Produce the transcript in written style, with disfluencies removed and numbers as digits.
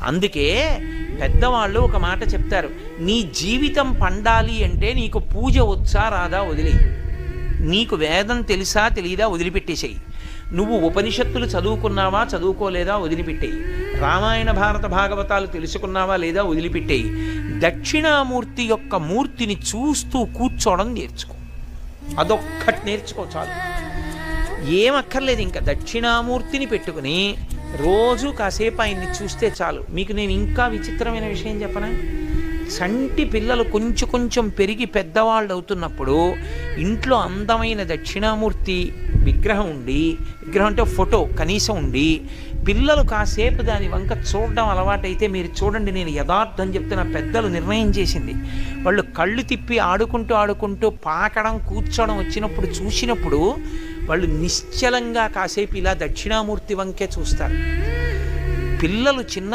అందుకే పెద్దవాళ్ళు ఒక మాట చెప్తారు, నీ జీవితం పండాలి అంటే నీకు పూజ వచ్చా రాదా వదిలి, నీకు వేదం తెలుసా తెలియదా వదిలిపెట్టేసేయి, నువ్వు ఉపనిషత్తులు చదువుకున్నావా చదువుకోలేదా వదిలిపెట్టేయి, రామాయణ భారత భాగవతాలు తెలుసుకున్నావా లేదా వదిలిపెట్టేయి, దక్షిణామూర్తి యొక్క మూర్తిని చూస్తూ కూర్చోవడం నేర్చుకో. అదొక్కటి నేర్చుకో చాలు, ఏమక్కర్లేదు. ఇంకా దక్షిణామూర్తిని పెట్టుకుని రోజు కాసేపు ఆయన్ని చూస్తే చాలు. మీకు నేను ఇంకా విచిత్రమైన విషయం చెప్పనా? చంటి పిల్లలు కొంచెం కొంచెం పెరిగి పెద్దవాళ్ళు అవుతున్నప్పుడు ఇంట్లో అందమైన దక్షిణామూర్తి విగ్రహం ఉండి, విగ్రహం అంటే ఫోటో కనీసం ఉండి, పిల్లలు కాసేపు దాని వంక చూడడం అలవాటైతే మీరు చూడండి, నేను యథార్థం చెప్తున్న, పెద్దలు నిర్ణయం చేసింది, వాళ్ళు కళ్ళు తిప్పి ఆడుకుంటూ ఆడుకుంటూ పాకడం కూర్చోవడం వచ్చినప్పుడు చూసినప్పుడు వాళ్ళు నిశ్చలంగా కాసేపు ఇలా దక్షిణామూర్తి వంకే చూస్తారు. పిల్లలు చిన్న